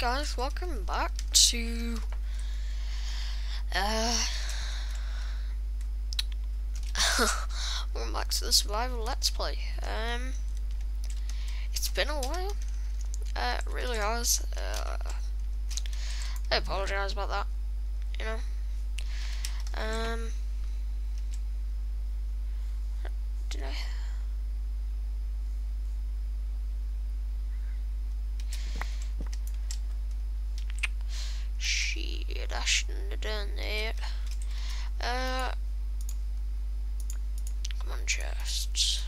guys, welcome back to welcome back to the Survival Let's Play. It's been a while. It really has. I apologise about that, you know. Did I? Shit, I shouldn't have done that. Come on, chests.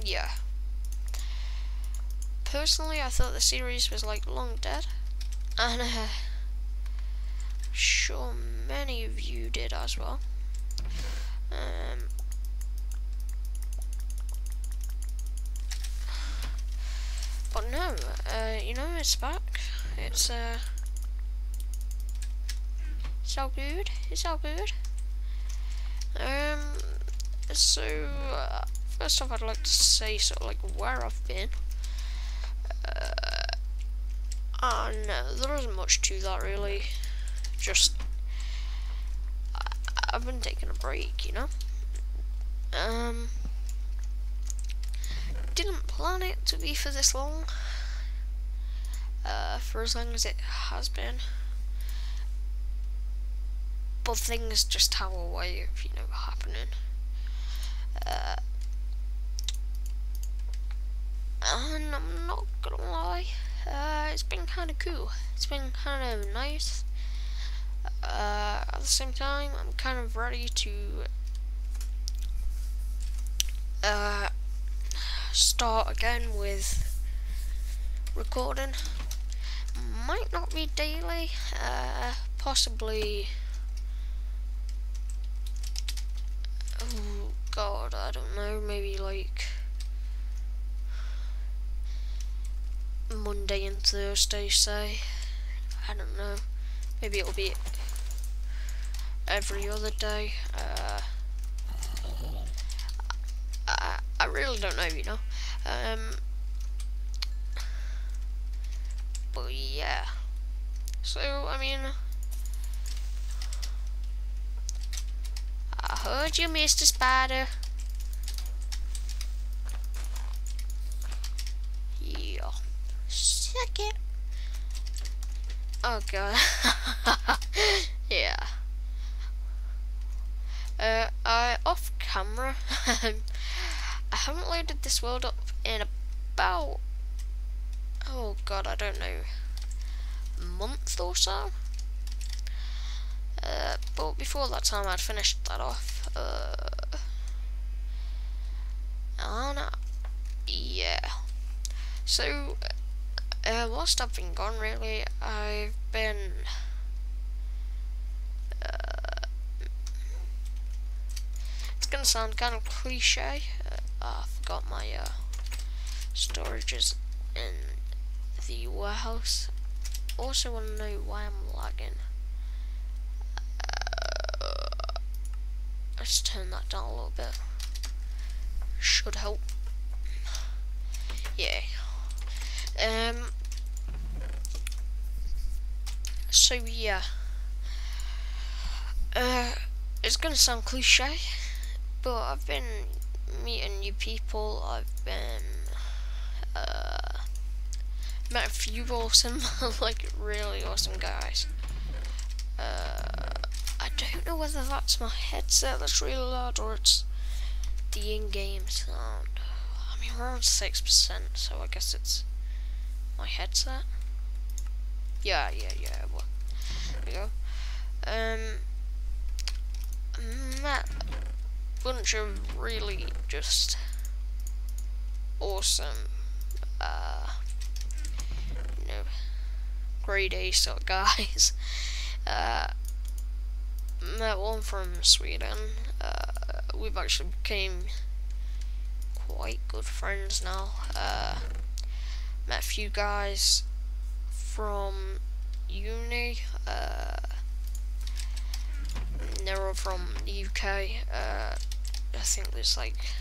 Yeah. Personally, I thought the series was like long dead, and I'm sure many of you did as well. But no, you know, it's back. It's all good. It's all good. So first off, I'd like to say sort of like where I've been. And there isn't much to that really. Just I've been taking a break, you know. Didn't plan it to be for this long. For as long as it has been. But things just have a way of, you know, happening. And I'm not gonna lie, it's been kind of cool. It's been kind of nice. At the same time, I'm kind of ready to start again with recording. Might not be daily, possibly. Oh god, I don't know, maybe like Monday and Thursday, say. I don't know, maybe it'll be every other day. I really don't know, you know. But yeah, so I mean, I heard you, Mr. Spider. Yeah, suck it. Oh god. Yeah. I off camera. I haven't loaded this world up in about, oh god, I don't know, a month or so. But before that time, I'd finished that off. And yeah. So whilst I've been gone, really, I've been it's gonna sound kind of cliche. I forgot my storages in the warehouse. Also want to know why I'm lagging. Let's turn that down a little bit. Should help. Yeah. So yeah. It's gonna sound cliche, but I've been meeting new people. I've been met a few awesome, like really awesome guys. I don't know whether that's my headset that's really loud or it's the in-game sound. I mean, we're on 6%, so I guess it's my headset. Yeah. Well, there we go. Met a bunch of really just awesome, you know, grade A sort of guys. Met one from Sweden. We've actually became quite good friends now. Met a few guys from uni. They were from the UK. I think there's like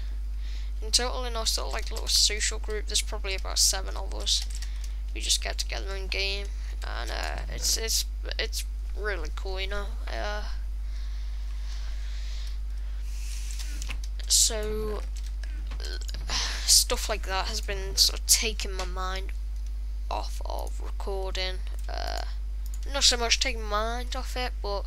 in total in our sort of like little social group, there's probably about 7 of us. We just get together in game, and it's really cool, you know. So stuff like that has been sort of taking my mind off of recording. Not so much taking my mind off it, but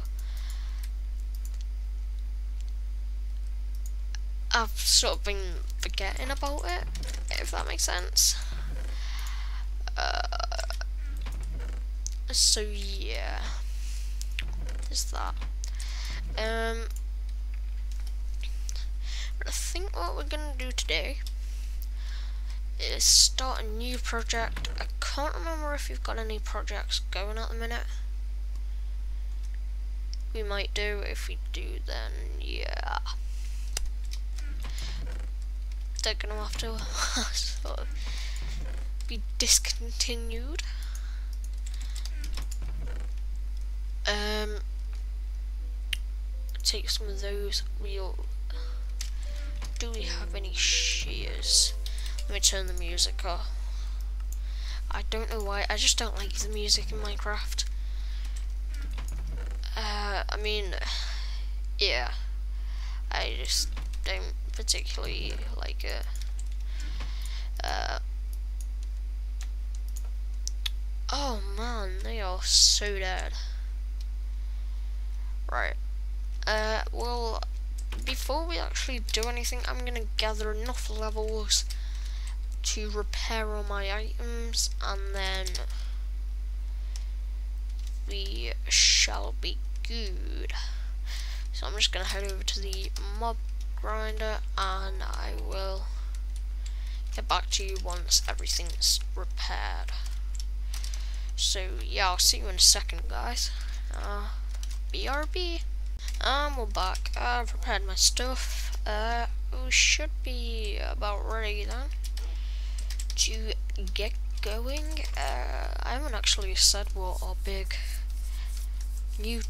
I've sort of been forgetting about it, if that makes sense. So yeah, there's that. But I think what we're gonna do today is start a new project. I can't remember if you've got any projects going at the minute. We might do. If we do, then yeah, they're gonna have to sort of be discontinued. Take some of those. Do we have any shears? Let me turn the music off. I don't know why, I just don't like the music in Minecraft. I mean, yeah, I just don't particularly like it. Oh man, they are so dead. Right, well, before we actually do anything, I'm gonna gather enough levels to repair all my items, and then we shall be good. So I'm just gonna head over to the mob grinder, and I will get back to you once everything's repaired. So yeah, I'll see you in a second, guys. BRB. We're back. I've prepared my stuff. We should be about ready then to get going. I haven't actually said what our big new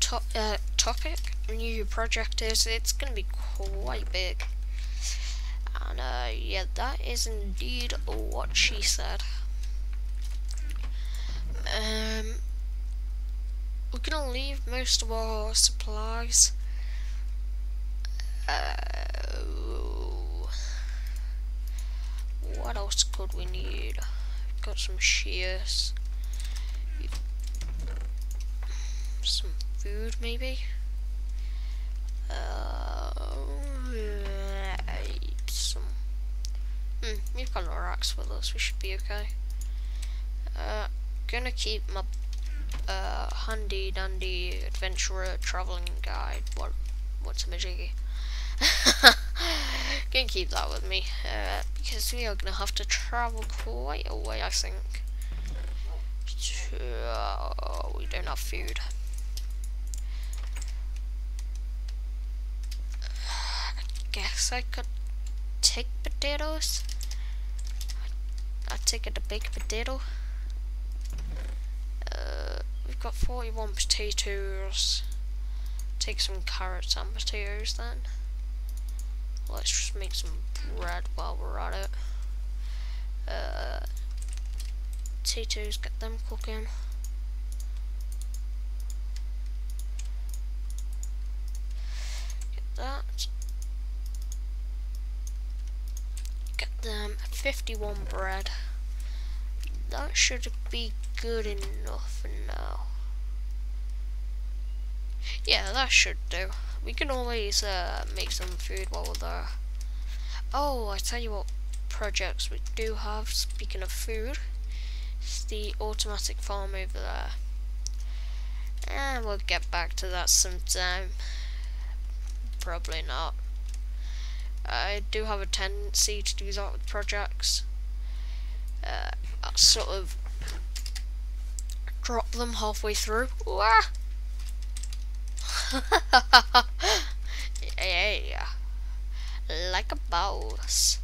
new project is. It's gonna be quite big, and yeah, that is indeed what she said. We're gonna leave most of our supplies. What else could we need? Got some shears, some food maybe. We've got our axe with us. We should be okay. Gonna keep my handy dandy adventurer traveling guide. What's a majiggy? Gonna keep that with me, because we are gonna have to travel quite a way, I think. We don't have food. I guess I could take potatoes. I'd take a big potato. We've got 41 potatoes. Take some carrots and potatoes then. Let's just make some bread while we're at it. Potatoes, get them cooking. Get that. Get them 51 bread. That should be good enough for now. Yeah, that should do. We can always make some food while we're there. Oh, I tell you what projects we do have, speaking of food. It's the automatic farm over there. And we'll get back to that sometime. Probably not. I do have a tendency to do that with projects. I'll sort of drop them halfway through. Yeah, like a boss.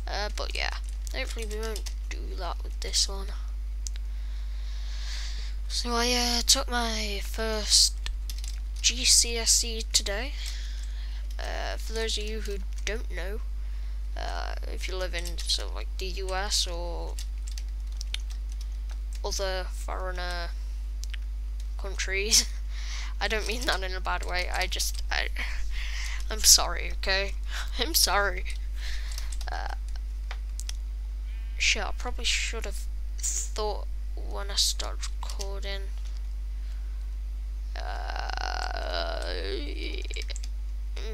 But yeah, hopefully we won't do that with this one. So I took my first GCSE today. For those of you who don't know, if you live in sort of like the US or other foreigner countries. I don't mean that in a bad way. I'm sorry, okay? I'm sorry. Shit, I probably should have thought when I started recording.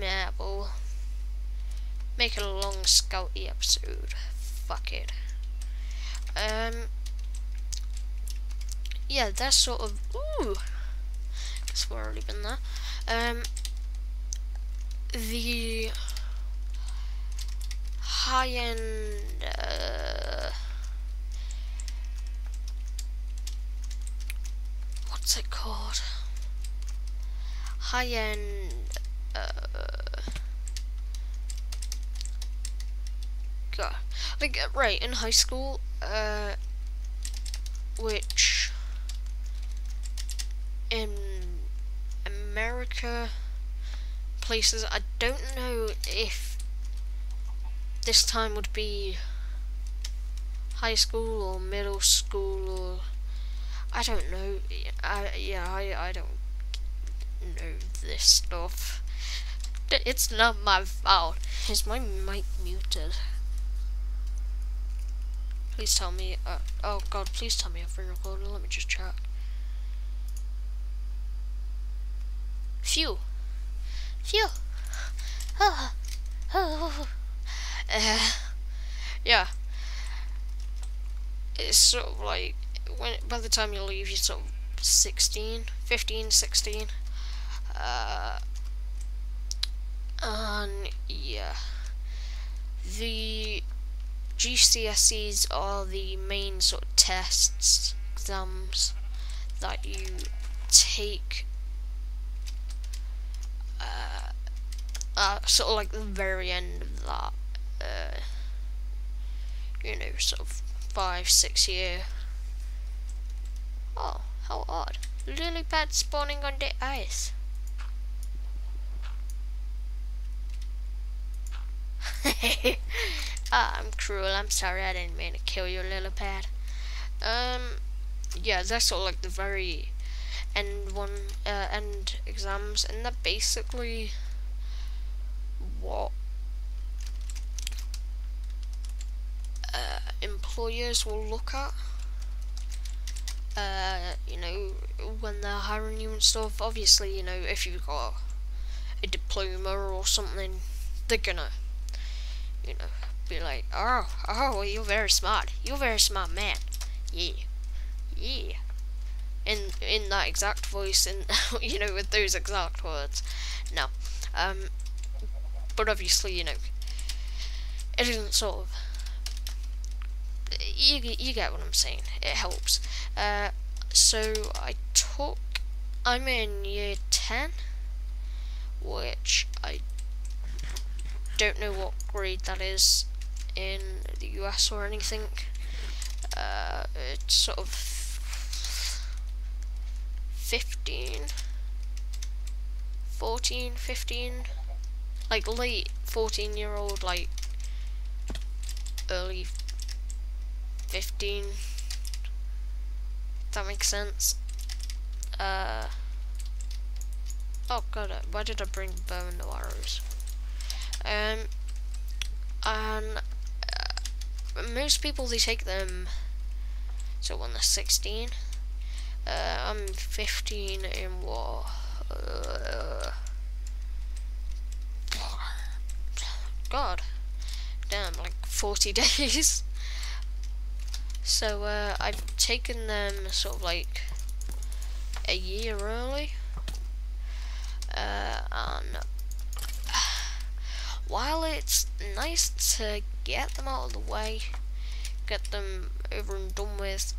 Yeah, but make it a long scouty episode. Fuck it. Yeah, that's sort of. Ooh, guess we've already been there. The high-end. What's it called? High-end. God, like right in high school. Which in America places, I don't know if this time would be high school or middle school, or I don't know. I don't know this stuff. It's not my fault. Is my mic muted? Please tell me. Oh God, please tell me I've been recorded. Let me just check. Phew. Phew. Yeah. It's sort of like by the time you leave, you're sort of 15, 16. And yeah, the GCSEs are the main sort of tests, exams that you take. Sort of like the very end of that, you know, sort of 5-6 year. Oh, how odd! Lily pad spawning on the ice. I'm cruel. I'm sorry. I didn't mean to kill you, lily pad. Yeah, that's sort of like the very end exams, and that basically what employers will look at, you know, when they're hiring you and stuff. Obviously, you know, if you've got a diploma or something, they're gonna, you know, be like, oh, you're very smart man. Yeah, in that exact voice, and you know, with those exact words. No, but obviously, you know, it isn't sort of. You get what I'm saying. It helps. So I'm in year 10, which I don't know what grade that is in the US or anything. It's sort of 15, like late 14-year-old, like early 15. That makes sense. Oh God, why did I bring bow and arrows? And most people, they take them so when they're 16. I'm 15 in what? God damn, like 40 days. So I've taken them sort of like a year early, and while it's nice to get them out of the way, get them over and done with,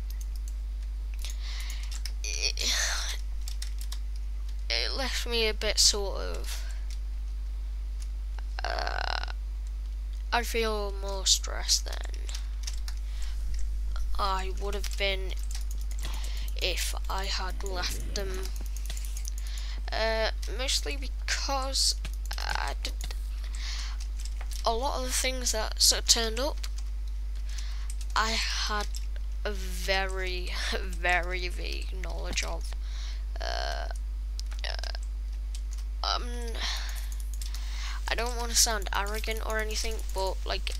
it left me a bit sort of, I feel more stressed than I would have been if I had left them, mostly because a lot of the things that sort of turned up, I had a very, very vague knowledge of. I don't want to sound arrogant or anything, but like,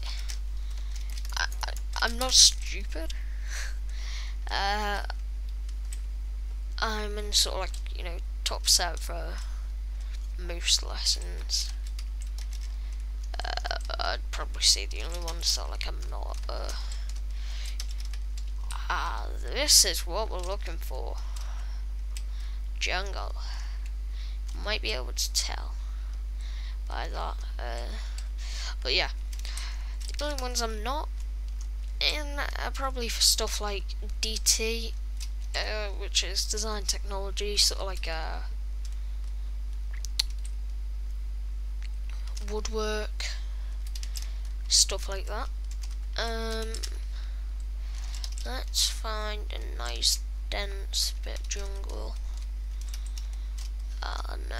I'm not stupid. I'm in sort of like, you know, top set for most lessons. I'd probably say the only ones that like I'm not. This is what we're looking for. Jungle. Might be able to tell by that. But yeah, the only ones I'm not in are probably for stuff like DT, which is design technology, sort of like woodwork, stuff like that. Let's find a nice dense bit of jungle, and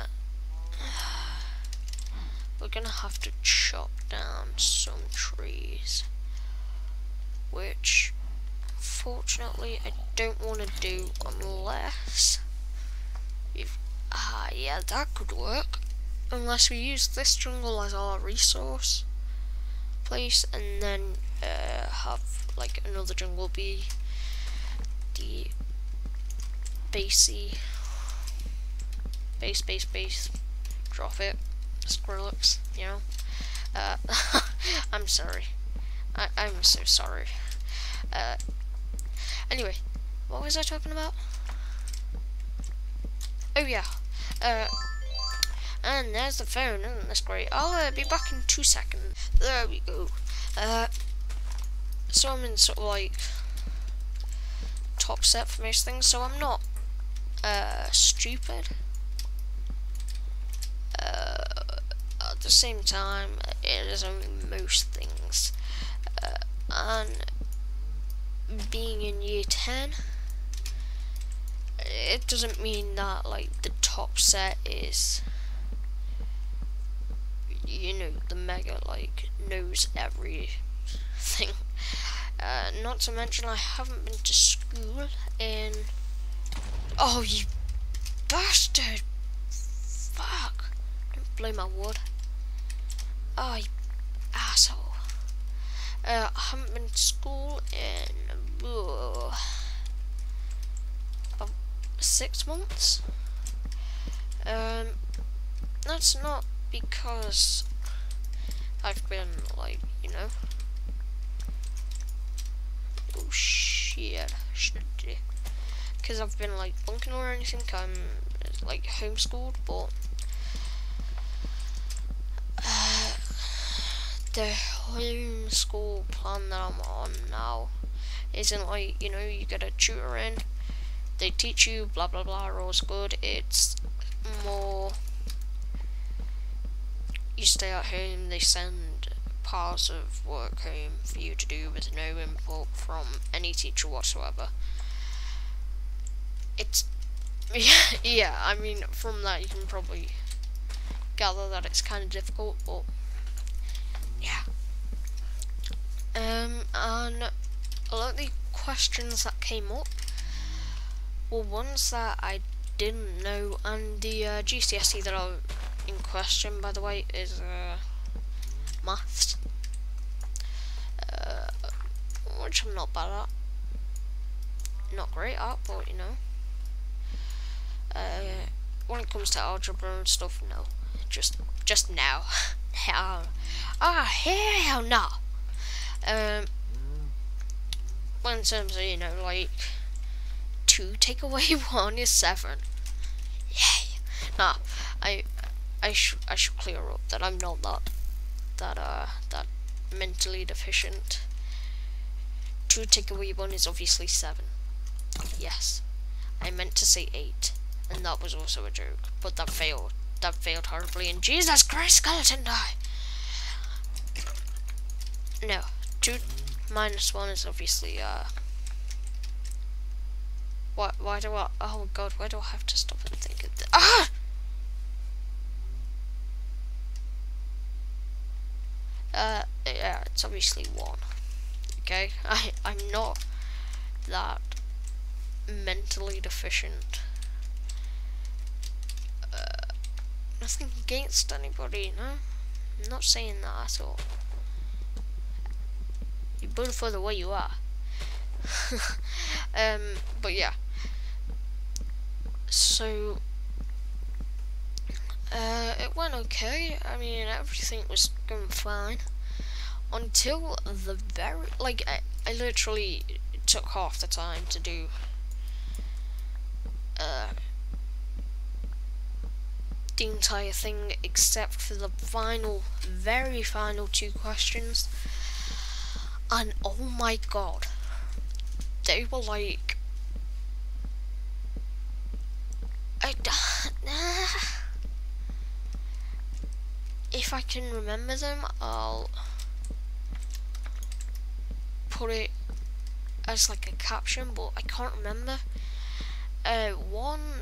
we're gonna have to chop down some trees, which fortunately I don't want to do unless yeah, that could work, unless we use this jungle as our resource place and then have like another jungle be the base, drop it, Skrillex, you know. I'm sorry. I'm so sorry. Anyway, what was I talking about? Oh yeah. And there's the phone, isn't this great? I'll be back in 2 seconds. There we go. So I'm in sort of like top set for most things, so I'm not stupid. At the same time, it is only most things. And being in year 10, it doesn't mean that like the top set is, you know, the mega like knows everything. Not to mention I haven't been to school in, oh you bastard, fuck, don't blow my wood, oh you asshole. I haven't been to school in 6 months. That's not because I've been like, you know, oh shit, because I've been like bunking or anything. I'm like homeschooled, but the homeschool plan that I'm on now isn't like, you know, you get a tutor in, they teach you blah blah blah, all's good. It's more you stay at home, they send piles of work home for you to do with no input from any teacher whatsoever. It's yeah, I mean, from that you can probably gather that it's kind of difficult, but yeah. And a lot of the questions that came up were ones that I didn't know, and the GCSE that are in question, by the way, is maths, which I'm not bad at, not great at, but you know, when it comes to algebra and stuff, no, just now. Hell no. When in terms of, you know, like 2 take away 1 is 7. Yay. Nah, I should clear up that I'm not that mentally deficient. 2 take away 1 is obviously 7. Yes, I meant to say 8, and that was also a joke, but that failed. That failed horribly, and Jesus Christ, skeleton die! No, 2 minus 1 is obviously, why do I, oh god, why do I have to stop and think of this? It's obviously 1. Okay, I'm not that mentally deficient. Nothing against anybody, no? I'm not saying that at all. You're beautiful the way you are. But yeah. So, it went okay. I mean, everything was going fine. Until the very, like, I literally took half the time to do, the entire thing except for the very final 2 questions. And oh my god, they were like, if I can remember them, I'll put it as like a caption, but I can't remember. One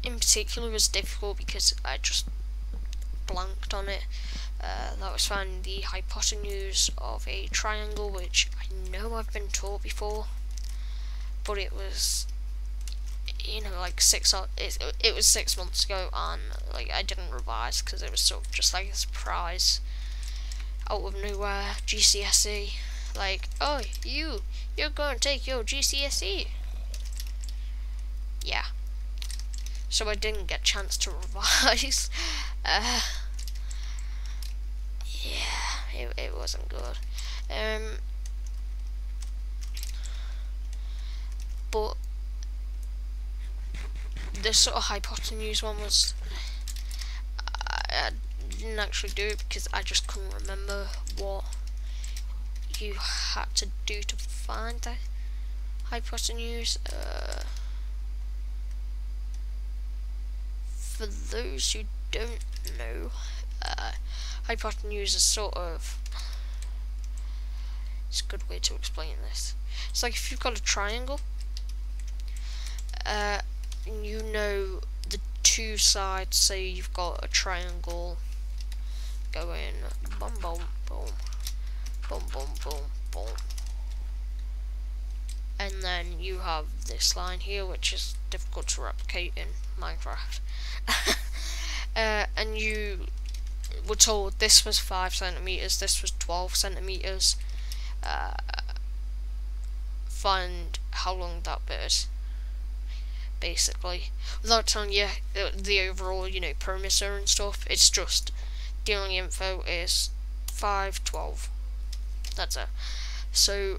in particular was difficult because I just blanked on it. That was finding the hypotenuse of a triangle, which I know I've been taught before, but it was, you know, like it was 6 months ago, and like I didn't revise because it was sort of just like a surprise out of nowhere. GCSE, like, oh, you're going to take your GCSE. Yeah. So I didn't get a chance to revise. Yeah, it wasn't good. But the sort of hypotenuse one was, I didn't actually do it because I just couldn't remember what you had to do to find the hypotenuse. For those who don't know, hypotenuse is sort of, it's a good way to explain this. It's like if you've got a triangle, you know the 2 sides. Say you've got a triangle going boom boom boom boom boom boom boom, and then you have this line here which is difficult to replicate in Minecraft. And you were told this was 5 centimeters, this was 12 centimeters. Find how long that bit is, basically, without telling you the overall, you know, perimeter and stuff. It's just the only info is 5, 12. That's it. So,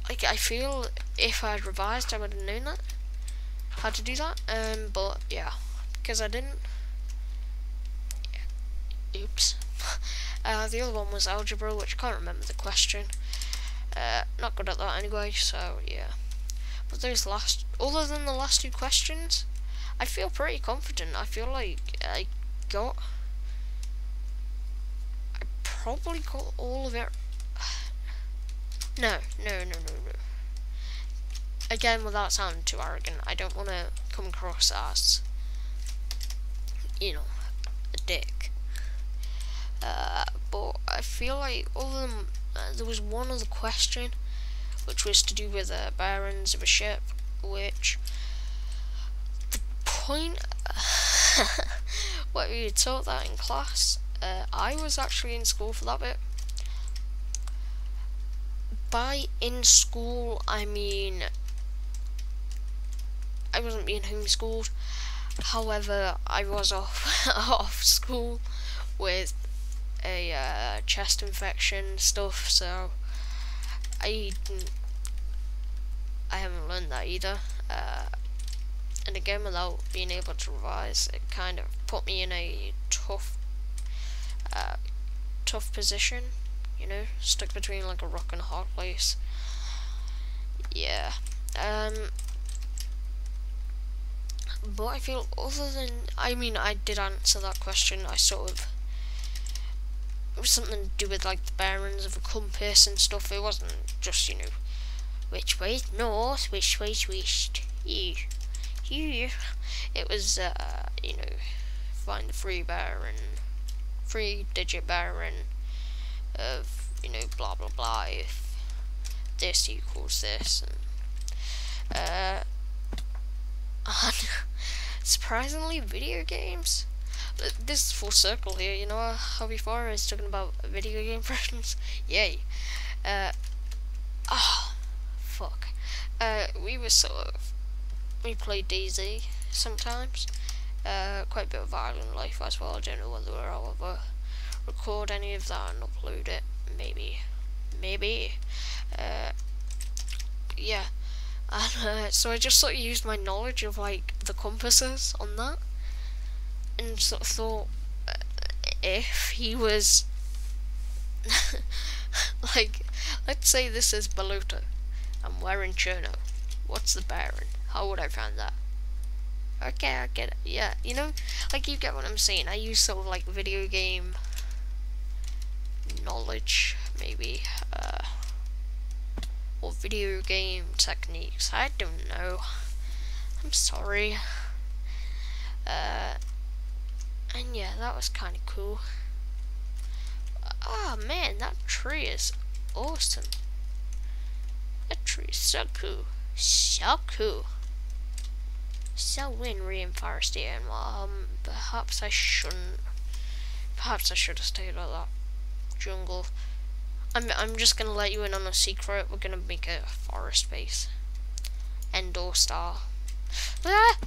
like, I feel if I had revised, I would have known that, how to do that. But yeah, because I didn't. Yeah. Oops. The other one was algebra, which I can't remember the question. Not good at that anyway, so yeah. But other than the last 2 questions, I feel pretty confident. I feel like I probably got all of it. No. Again, without sounding too arrogant, I don't want to come across as, you know, a dick. But I feel like other than there was one other question, which was to do with the bearings of a ship, which the point what we were taught that in class. I was actually in school for that bit. By in school, I mean I wasn't being homeschooled. However, I was off school with a chest infection stuff, so I haven't learned that either. And again, without being able to revise, it kind of put me in a tough position, you know, stuck between like a rock and a hard place. Yeah. But I feel I did answer that question. It was something to do with like the bearings of a compass and stuff. It wasn't just, you know, which way's north, which way's west. It was, you know, find the free bearing, 3-digit Baron of, you know, blah blah blah, if this equals this, and surprisingly, video games. This is full circle here, you know how before I was talking about video game friends? Yay. Fuck. We played DayZ sometimes. Quite a bit of Violent Life as well. I don't know whether I'll ever record any of that and upload it. Maybe. Yeah. And so I just sort of used my knowledge of like the compasses on that, and sort of thought, if he was like, let's say this is Baluto, I'm wearing Cherno, what's the Baron? How would I find that? Okay, I get it. Yeah, you know, like, you get what I'm saying. I use sort of like video game knowledge, maybe, or video game techniques. I don't know. I'm sorry. And yeah, that was kind of cool. Oh man, that tree is awesome. That tree is so cool. So cool. So windry and foresty, and perhaps I shouldn't. Perhaps I should have stayed at that jungle. I'm just gonna let you in on a secret. We're gonna make a forest base. Endor star. Ah!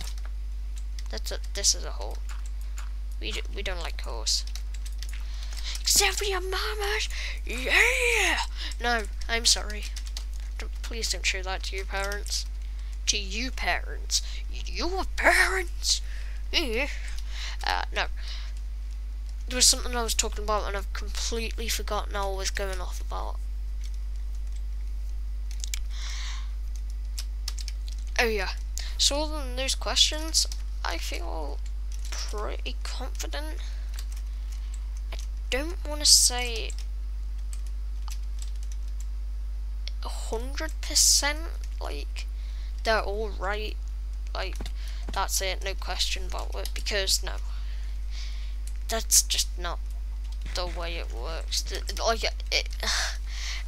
This is a hole. We don't like holes. Except for your mamas. Yeah. No, I'm sorry. Please don't show that to your parents. To you parents. Your parents. Yeah. No. There was something I was talking about and I've completely forgotten what I was going off about. Oh yeah. So other than those questions, I feel pretty confident. I don't want to say 100%, like, they're all right, like, that's it, no question about it, because no, that's just not the way it works.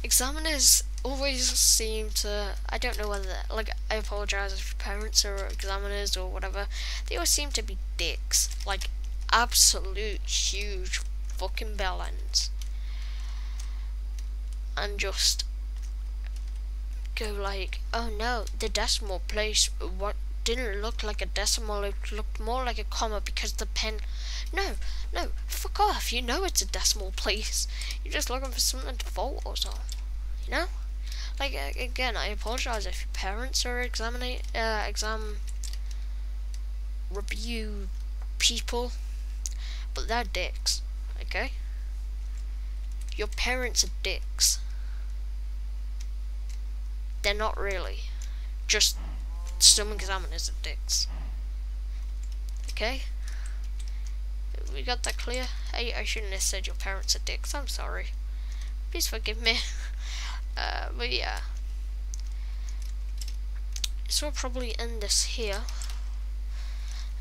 Examiners always seem to, I don't know whether, like, I apologise if your parents are examiners or whatever, they always seem to be dicks, like, absolute huge fucking bellends, and just go like, oh no, the decimal place, what didn't look like a decimal, it looked more like a comma because the pen, no, fuck off, you know it's a decimal place, you're just looking for something to fault or so, you know? Like, again, I apologise if your parents are exam review people, but they're dicks, okay? Your parents are dicks. They're not really. Just some examiners are dicks. Okay? We got that clear? I shouldn't have said your parents are dicks. I'm sorry. Please forgive me. But yeah. So we'll probably end this here.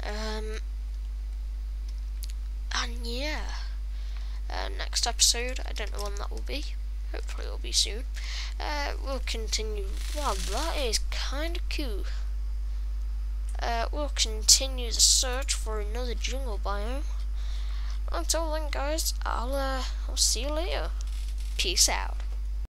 And yeah. Next episode, I don't know when that will be. Hopefully it'll be soon. We'll continue. Wow, that is kind of cool. We'll continue the search for another jungle biome. Until then, guys, I'll see you later. Peace out.